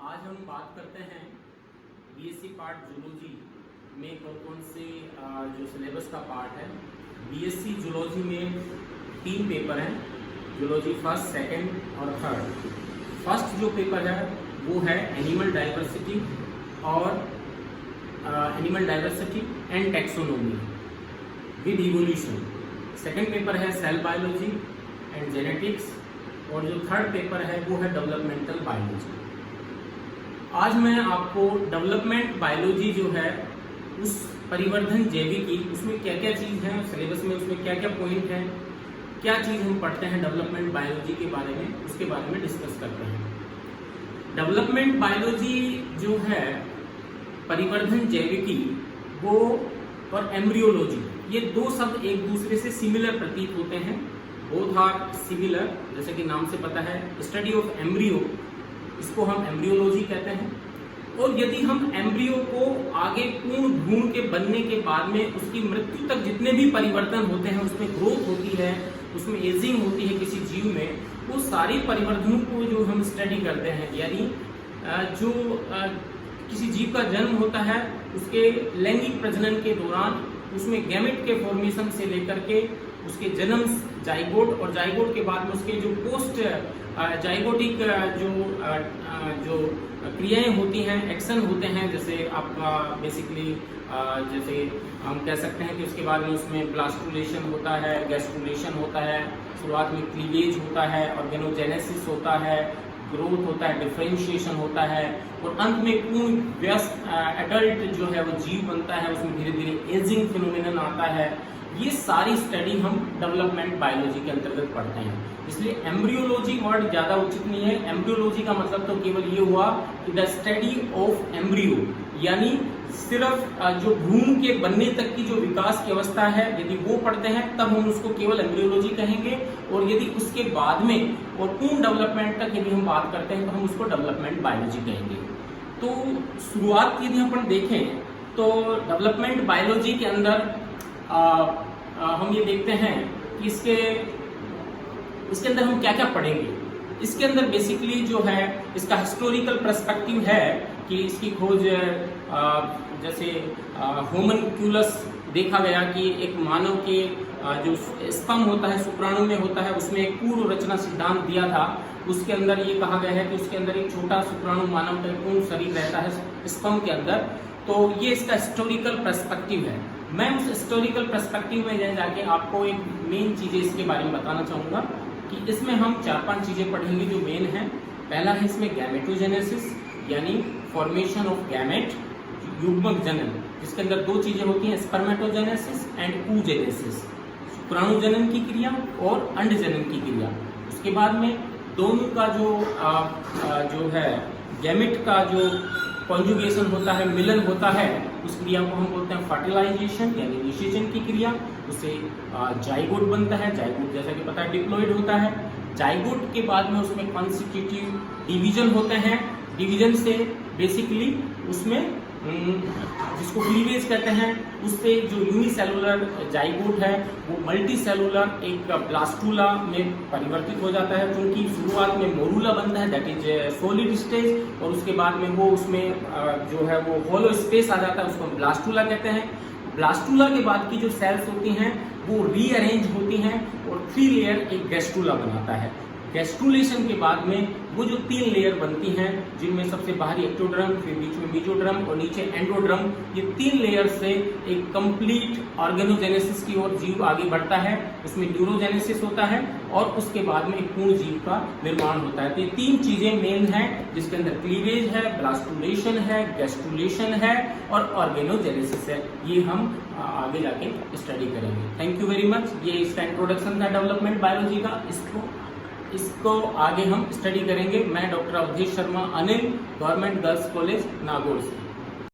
आज हम बात करते हैं बीएससी पार्ट जूलॉजी में कौन कौन से जो सिलेबस का पार्ट है। बीएससी जूलॉजी में 3 पेपर हैं, जूलॉजी फर्स्ट, सेकंड और थर्ड। फर्स्ट जो पेपर है वो है animal diversity and taxonomy with evolution. Second paper है सेल बायोलॉजी एंड जेनेटिक्स और जो थर्ड पेपर है वो है डेवलपमेंटल बायोलॉजी। आज मैं आपको डेवलपमेंट बायोलॉजी जो है उस परिवर्धन जैविकी, उसमें क्या क्या चीज़ है सिलेबस में, उसमें क्या क्या पॉइंट है, क्या चीज़ हम पढ़ते हैं डेवलपमेंट बायोलॉजी के बारे में, उसके बारे में डिस्कस करते हैं। डेवलपमेंट बायोलॉजी जो है परिवर्धन जैविकी वो और एम्ब्रियोलॉजी, ये 2 शब्द एक दूसरे से सिमिलर प्रतीत होते हैं। बोथ आर सिमिलर, जैसे कि नाम से पता है स्टडी ऑफ एम्ब्रियो, इसको हम एम्ब्रियोलॉजी कहते हैं। और यदि हम एम्ब्रियो को आगे पूर्ण भ्रूण के बनने के बाद में उसकी मृत्यु तक जितने भी परिवर्तन होते हैं, उसमें ग्रोथ होती है, उसमें एजिंग होती है किसी जीव में, वो सारी परिवर्तनों को जो हम स्टडी करते हैं, यानी जो किसी जीव का जन्म होता है उसके लैंगिक प्रजनन के दौरान उसमें गैमेट के फॉर्मेशन से लेकर के उसके जन्म, जाइगोट और जाइगोट के बाद में उसके जो पोस्ट जाइगोटिक जो क्रियाएं होती हैं, एक्शन होते हैं, जैसे आपका बेसिकली जैसे हम कह सकते हैं कि उसके बाद में उसमें ब्लास्टुलेशन होता है, गैस्ट्रुलेशन होता है, शुरुआत में क्लीवेज होता है, ऑर्गेनोजेनेसिस होता है, ग्रोथ होता है, डिफरेंशिएशन होता है और अंत में पूर्ण व्यस्त एडल्ट जो है वो जीव बनता है, उसमें धीरे धीरे एजिंग फिनोमिनन आता है। ये सारी स्टडी हम डेवलपमेंट बायोलॉजी के अंतर्गत पढ़ते हैं, इसलिए एम्ब्रियोलॉजी वर्ड ज़्यादा उचित नहीं है। एम्ब्रियोलॉजी का मतलब तो केवल ये हुआ कि द स्टडी ऑफ एम्ब्रियो, यानी सिर्फ जो भ्रूण के बनने तक की जो विकास की अवस्था है, यदि वो पढ़ते हैं तब हम उसको केवल एम्ब्रियोलॉजी कहेंगे। और यदि उसके बाद में और पूर्ण डेवलपमेंट तक यदि हम बात करते हैं तो हम उसको डेवलपमेंट बायोलॉजी कहेंगे। तो शुरुआत यदि अपन देखें तो डेवलपमेंट बायोलॉजी के अंदर हम ये देखते हैं कि इसके अंदर हम क्या क्या पढ़ेंगे। इसके अंदर बेसिकली जो है इसका हिस्टोरिकल पर्सपेक्टिव है कि इसकी खोज जैसे होमनक्यूलस देखा गया कि एक मानव के जो स्पर्म होता है शुक्राणु में होता है, उसमें एक पूर्व रचना सिद्धांत दिया था। उसके अंदर ये कहा गया है कि उसके अंदर एक छोटा शुक्राणु मानव का पूर्ण शरीर रहता है स्पर्म के अंदर। तो ये इसका हिस्टोरिकल पर्सपेक्टिव है। मैं उस हिस्टोरिकल पर्सपेक्टिव में जाके आपको एक मेन चीज़ें इसके बारे में बताना चाहूँगा कि इसमें हम 4-5 चीज़ें पढ़ेंगे जो मेन है। पहला है इसमें गैमेटोजेनेसिस, यानी फॉर्मेशन ऑफ गैमेट, युग्मक जनन, जिसके अंदर 2 चीज़ें होती हैं, स्पर्मेटोजेनेसिस एंड ooजेनेसिस, शुक्राणु जनन की क्रिया और अंड जनन की क्रिया। उसके बाद में दोनों का जो है गैमेट का जो कॉन्जुगेशन होता है, मिलन होता है, उस क्रिया को हम बोलते हैं फर्टिलाइजेशन यानी निषेचन की क्रिया। उससे जाइगोट बनता है, जाइगोट जैसा कि पता है डिप्लॉइड होता है। जाइगोट के बाद में उसमें कॉन्स्टिट्यूटिव डिवीजन होते हैं, डिवीजन से बेसिकली उसमें जिसको क्लीवेज कहते हैं, उससे जो यूनिसेलुलर जाइगोट है वो मल्टी सेलुलर एक ब्लास्टुला में परिवर्तित हो जाता है, क्योंकि शुरुआत में मोरूला बनता है, दैट इज सॉलिड स्टेज, और उसके बाद में वो उसमें जो है वो होलो स्पेस आ जाता है, उसको हम ब्लास्टुला कहते हैं। ब्लास्टुला के बाद की जो सेल्स होती हैं वो रीअरेंज होती हैं और 3 लेयर एक गैस्ट्रुला बनाता है। गैस्ट्रुलेशन के बाद में वो जो 3 लेयर बनती हैं, जिनमें सबसे बाहरी एक्टोड्रम, फिर बीच में मीजोड्रम और नीचे एंडोड्रम, ये 3 लेयर से एक कंप्लीट ऑर्गेनोजेनेसिस की ओर जीव आगे बढ़ता है। उसमें न्यूरोजेनेसिस होता है और उसके बाद में एक पूर्ण जीव का निर्माण होता है। तो ये 3 चीजें मेन हैं, जिसके अंदर क्लीवेज है, ब्लास्टुलेशन है, गैस्ट्रुलेशन है और ऑर्गेनोजेनेसिस है। ये हम आगे जाके स्टडी करेंगे। Thank you very much. ये इसका इंट्रोडक्शन था डेवलपमेंट बायोलॉजी का। इसको आगे हम स्टडी करेंगे। मैं doctor Awadhesh Sharma, Anil, government girls college Nagaur से।